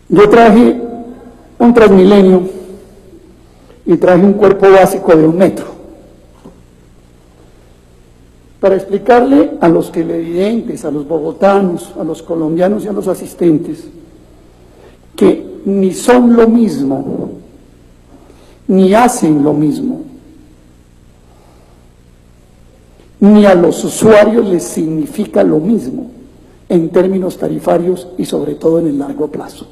Yo traje un Transmilenio y traje un cuerpo básico de 1 metro para explicarle a los televidentes, a los bogotanos, a los colombianos y a los asistentes que ni son lo mismo, ni hacen lo mismo, ni a los usuarios les significa lo mismo en términos tarifarios y sobre todo en el largo plazo.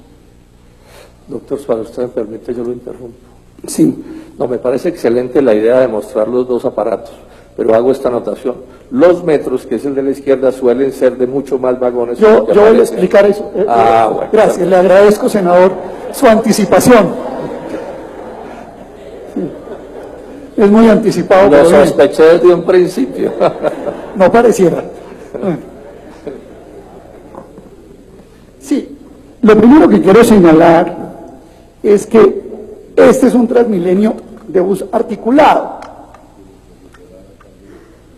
Doctor, si usted me permite, yo lo interrumpo. Sí. No, me parece excelente la idea de mostrar los dos aparatos, pero hago esta anotación. Los metros, que es el de la izquierda, suelen ser de mucho más vagones. Yo voy a explicar eso. Bueno, gracias, le agradezco, senador, su anticipación. Sí. Es muy anticipado. Lo sospeché desde un principio. No pareciera. Sí, lo primero que quiero señalar es que este es un Transmilenio de bus articulado,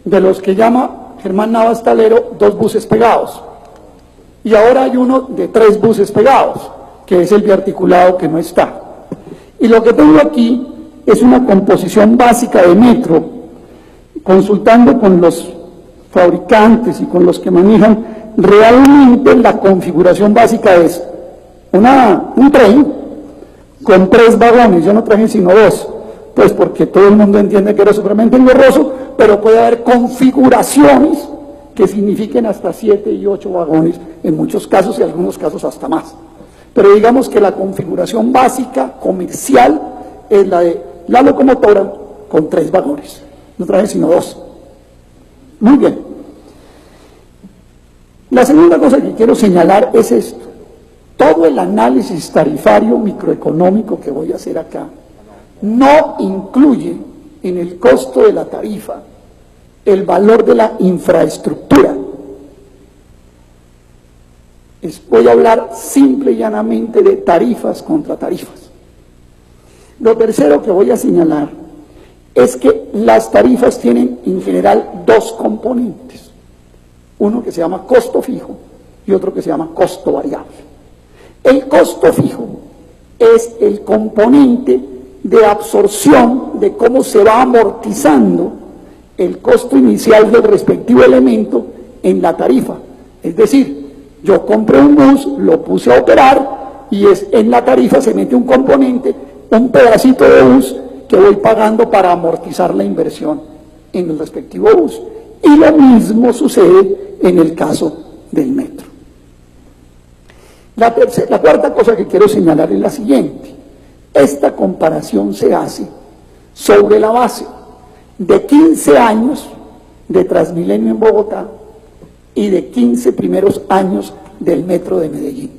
de los que llama Germán Navas Talero 2 buses pegados, y ahora hay uno de 3 buses pegados, que es el biarticulado que no está. Y lo que tengo aquí es una composición básica de metro, consultando con los fabricantes y con los que manejan, realmente la configuración básica es un tren con 3 vagones. Yo no traje sino 2, pues porque todo el mundo entiende que era supremamente engorroso, pero puede haber configuraciones que signifiquen hasta 7 y 8 vagones en muchos casos y en algunos casos hasta más. Pero digamos que la configuración básica comercial es la de la locomotora con 3 vagones. No traje sino 2. Muy bien. La segunda cosa que quiero señalar es esto. Todo el análisis tarifario microeconómico que voy a hacer acá no incluye en el costo de la tarifa el valor de la infraestructura. Voy a hablar simple y llanamente de tarifas contra tarifas. Lo tercero que voy a señalar es que las tarifas tienen en general 2 componentes. Uno que se llama costo fijo y otro que se llama costo variable. El costo fijo es el componente de absorción de cómo se va amortizando el costo inicial del respectivo elemento en la tarifa. Es decir, yo compré un bus, lo puse a operar y en la tarifa se mete un componente, un pedacito de bus que voy pagando para amortizar la inversión en el respectivo bus. Y lo mismo sucede en el caso del metro. La cuarta cosa que quiero señalar es la siguiente. Esta comparación se hace sobre la base de 15 años de Transmilenio en Bogotá y de 15 primeros años del metro de Medellín.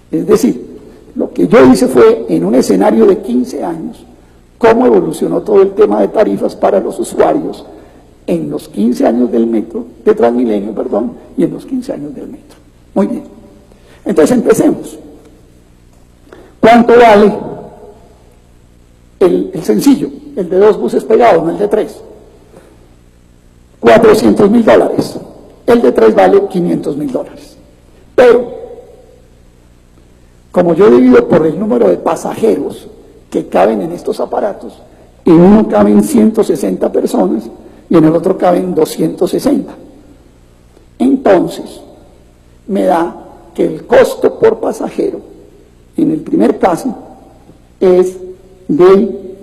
Es decir, lo que yo hice fue, en un escenario de 15 años, cómo evolucionó todo el tema de tarifas para los usuarios en los 15 años del metro, de Transmilenio, perdón, y en los 15 años del metro. Muy bien. Entonces empecemos. ¿Cuánto vale el sencillo, el de 2 buses pegados, no el de 3? $400.000. El de 3 vale $500.000. Pero, como yo divido por el número de pasajeros que caben en estos aparatos, en uno caben 160 personas y en el otro caben 260. Entonces, me da que el costo por pasajero, en el primer caso, es de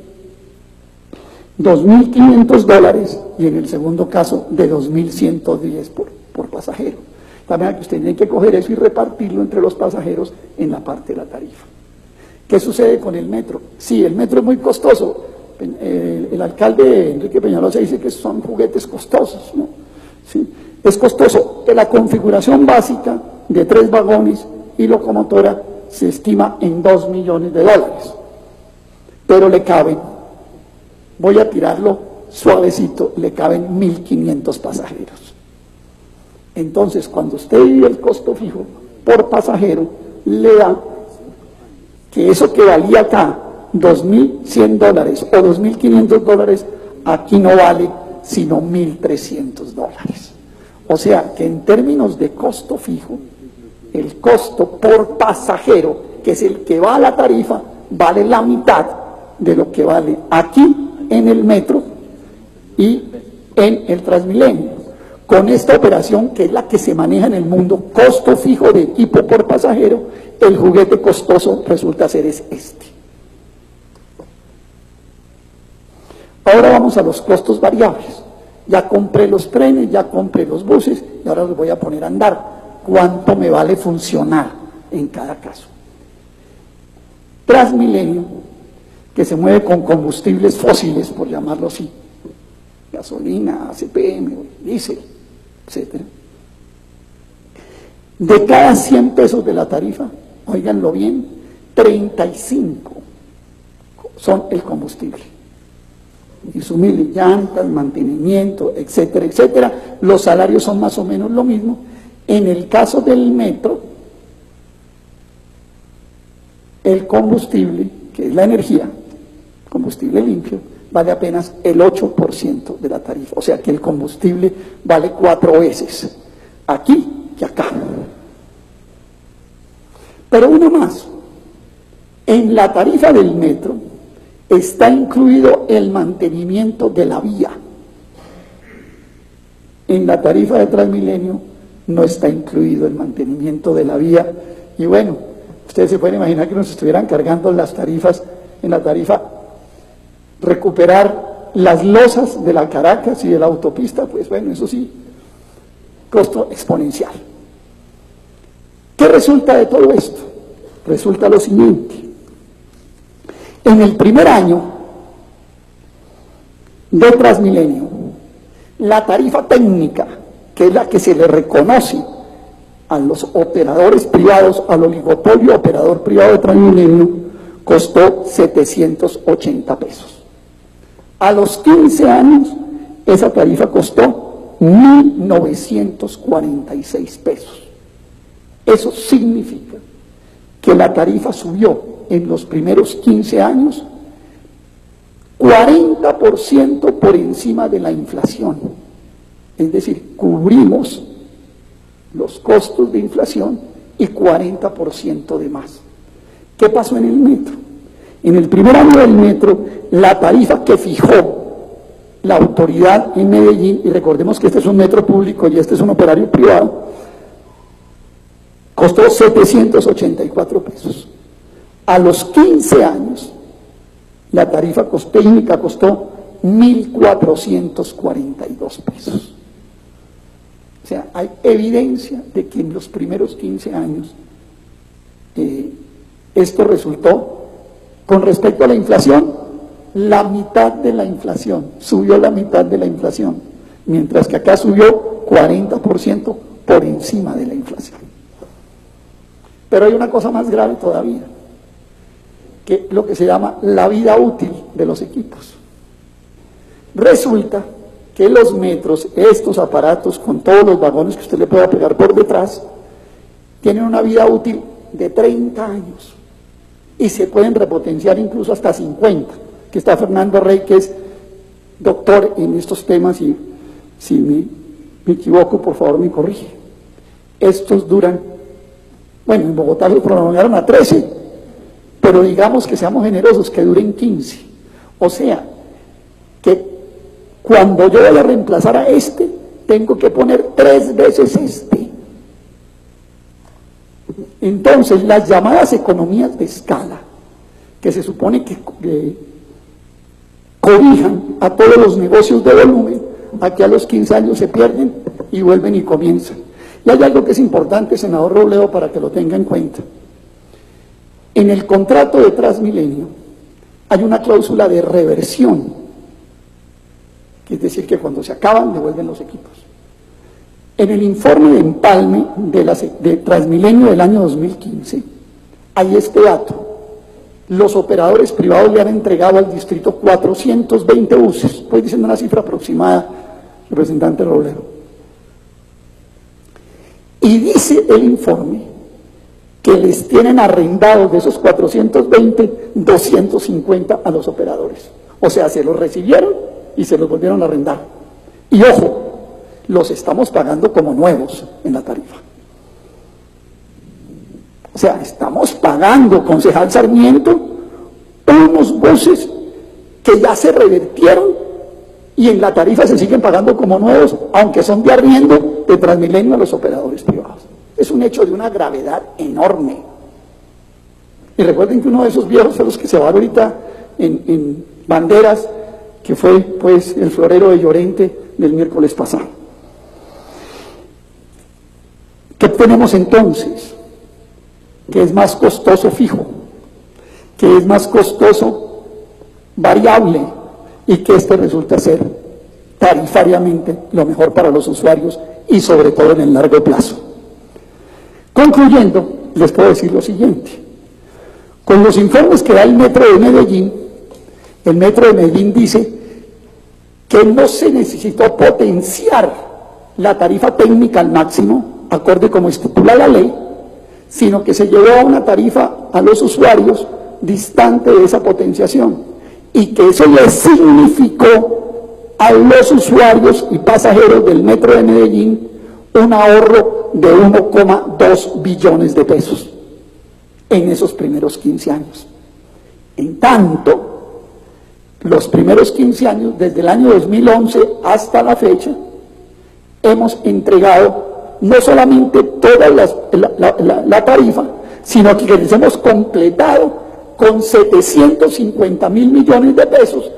$2.500 y en el segundo caso de $2.110 por pasajero. También que usted tiene que coger eso y repartirlo entre los pasajeros en la parte de la tarifa. ¿Qué sucede con el metro? Sí, el metro es muy costoso. El alcalde Enrique Peñalosa dice que son juguetes costosos, ¿no? Sí, es costoso. La configuración básica de 3 vagones y locomotora se estima en $2 millones. Pero le caben, voy a tirarlo suavecito, le caben 1.500 pasajeros. Entonces, cuando usted divide el costo fijo por pasajero, le da que eso que valía acá $2.100 o $2.500, aquí no vale sino $1.300. O sea que en términos de costo fijo, el costo por pasajero que es el que va a la tarifa, vale la mitad de lo que vale aquí en el metro y en el Transmilenio. Con esta operación, que es la que se maneja en el mundo, costo fijo de equipo por pasajero, el juguete costoso resulta ser este. Ahora vamos a los costos variables. Ya compré los trenes, ya compré los buses y ahora los voy a poner a andar. ¿Cuánto me vale funcionar en cada caso? Transmilenio, que se mueve con combustibles fósiles, por llamarlo así, gasolina, CPM, diésel, etc. De cada 100 pesos de la tarifa, óiganlo bien, 35 son el combustible. Insumibles, llantas, mantenimiento, etcétera, etcétera. Los salarios son más o menos lo mismo. En el caso del metro, el combustible, que es la energía, combustible limpio, vale apenas el 8% de la tarifa. O sea que el combustible vale 4 veces aquí que acá. Pero uno más, en la tarifa del metro está incluido el mantenimiento de la vía. En la tarifa de Transmilenio no está incluido el mantenimiento de la vía. Y bueno, ustedes se pueden imaginar que nos estuvieran cargando las tarifas, en la tarifa, recuperar las losas de la Caracas y de la autopista, pues bueno, eso sí, costo exponencial. ¿Qué resulta de todo esto? Resulta lo siguiente. En el primer año de Transmilenio, la tarifa técnica, que es la que se le reconoce a los operadores privados, al oligopolio operador privado de Transmilenio, costó 780 pesos. A los 15 años, esa tarifa costó 1.946 pesos. Eso significa que la tarifa subió en los primeros 15 años 40% por encima de la inflación. Es decir, cubrimos los costos de inflación y 40% de más. ¿Qué pasó en el metro? En el primer año del metro, la tarifa que fijó la autoridad en Medellín, y recordemos que este es un metro público y este es un operario privado, costó 784 pesos. A los 15 años, la tarifa técnica costó 1.442 pesos. O sea, hay evidencia de que en los primeros 15 años esto resultó, con respecto a la inflación, la mitad de la inflación, subió la mitad de la inflación, mientras que acá subió 40% por encima de la inflación. Pero hay una cosa más grave todavía, que es lo que se llama la vida útil de los equipos. Resulta que los metros, estos aparatos con todos los vagones que usted le pueda pegar por detrás, tienen una vida útil de 30 años y se pueden repotenciar incluso hasta 50, que está Fernando Rey, que es doctor en estos temas, y si me equivoco, por favor me corrige. Estos duran, bueno, en Bogotá los prolongaron a 13, pero digamos que seamos generosos, que duren 15. O sea, que cuando yo voy a reemplazar a este, tengo que poner 3 veces este. Entonces, las llamadas economías de escala, que se supone que cobijan a todos los negocios de volumen, aquí a los 15 años se pierden y vuelven y comienzan. Y hay algo que es importante, senador Robledo, para que lo tenga en cuenta. En el contrato de Transmilenio hay una cláusula de reversión, que es decir, que cuando se acaban, devuelven los equipos. En el informe de empalme de Transmilenio del año 2015, hay este dato. Los operadores privados le han entregado al distrito 420 buses. Estoy diciendo una cifra aproximada, representante Robledo. Y dice el informe que les tienen arrendados de esos 420, 250 a los operadores. O sea, se los recibieron y se los volvieron a arrendar. Y ojo, los estamos pagando como nuevos en la tarifa. O sea, estamos pagando, concejal Sarmiento, unos buses que ya se revertieron y en la tarifa se siguen pagando como nuevos, aunque son de arriendo de Transmilenio a los operadores privados. Es un hecho de una gravedad enorme. Y recuerden que uno de esos viejos fue los que se va ahorita en Banderas, que fue pues el florero de Llorente del miércoles pasado. ¿Qué tenemos entonces? Que es más costoso fijo, que es más costoso variable, y que este resulta ser tarifariamente lo mejor para los usuarios y sobre todo en el largo plazo. Concluyendo, les puedo decir lo siguiente. Con los informes que da el Metro de Medellín, el Metro de Medellín dice que no se necesitó potenciar la tarifa técnica al máximo, acorde como estipula la ley, sino que se llevó a una tarifa a los usuarios distante de esa potenciación, y que eso le significó a los usuarios y pasajeros del Metro de Medellín un ahorro de 1,2 billones de pesos en esos primeros 15 años. En tanto, los primeros 15 años, desde el año 2011 hasta la fecha, hemos entregado no solamente toda la tarifa, sino que les hemos completado con 750.000 millones de pesos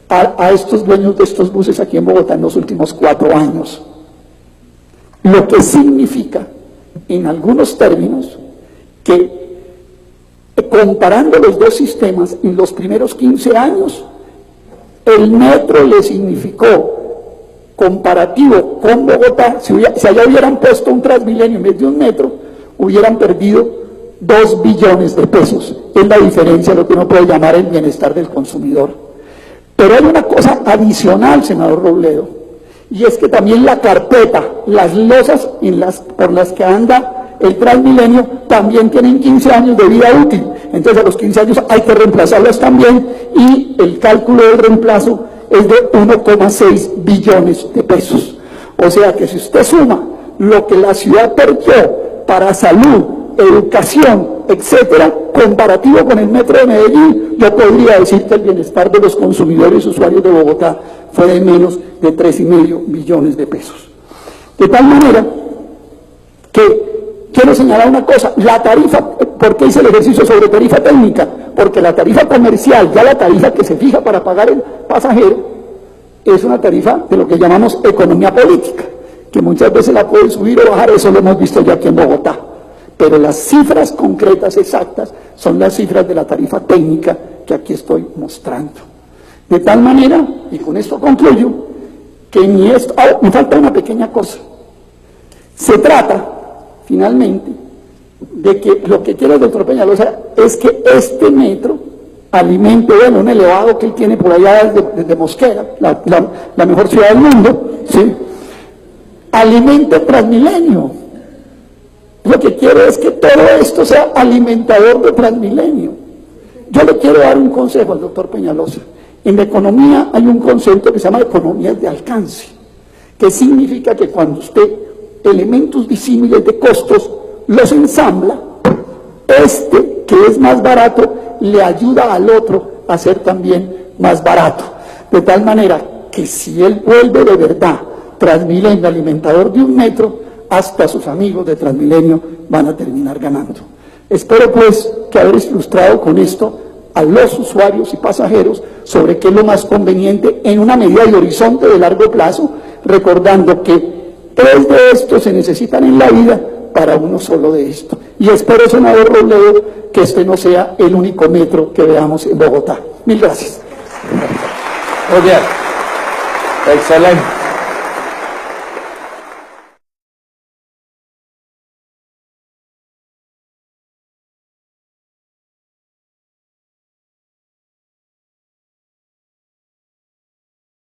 a estos dueños de estos buses aquí en Bogotá en los últimos 4 años. Lo que significa, en algunos términos, que comparando los dos sistemas en los primeros 15 años, el metro le significó, comparativo con Bogotá, si allá hubieran puesto un Transmilenio en vez de un metro, hubieran perdido 2 billones de pesos. Es la diferencia de lo que uno puede llamar el bienestar del consumidor. Pero hay una cosa adicional, senador Robledo, y es que también la carpeta, las losas por las que anda el Transmilenio, también tienen 15 años de vida útil. Entonces a los 15 años hay que reemplazarlas también, y el cálculo del reemplazo es de 1,6 billones de pesos. O sea que si usted suma lo que la ciudad perdió para salud, educación, etcétera, comparativo con el Metro de Medellín, yo podría decir que el bienestar de los consumidores y usuarios de Bogotá fue de menos de 3,5 billones de pesos. De tal manera que quiero señalar una cosa: la tarifa, ¿por qué hice el ejercicio sobre tarifa técnica? Porque la tarifa comercial, ya la tarifa que se fija para pagar el pasajero, es una tarifa de lo que llamamos economía política, que muchas veces la pueden subir o bajar. Eso lo hemos visto ya aquí en Bogotá. Pero las cifras concretas exactas son las cifras de la tarifa técnica que aquí estoy mostrando. De tal manera, y con esto concluyo, que ni esto... me falta una pequeña cosa. Se trata, finalmente, de que lo que quiere el doctor Peñalosa es que este metro alimente, bueno, un elevado que él tiene por allá desde Mosquera, la mejor ciudad del mundo, ¿sí?, alimente Transmilenio. Lo que quiero es que todo esto sea alimentador de Transmilenio. Yo le quiero dar un consejo al doctor Peñalosa. En la economía hay un concepto que se llama economías de alcance, que significa que cuando usted elementos disímiles de costos los ensambla, este que es más barato le ayuda al otro a ser también más barato. De tal manera que si él vuelve de verdad Transmilenio alimentador de un metro, hasta sus amigos de Transmilenio van a terminar ganando. Espero pues que haber ilustrado con esto a los usuarios y pasajeros sobre qué es lo más conveniente en una medida de horizonte de largo plazo, recordando que 3 de estos se necesitan en la vida para uno solo de esto. Y espero, senador Robledo, que este no sea el único metro que veamos en Bogotá. Mil gracias. Muy bien. Excelente.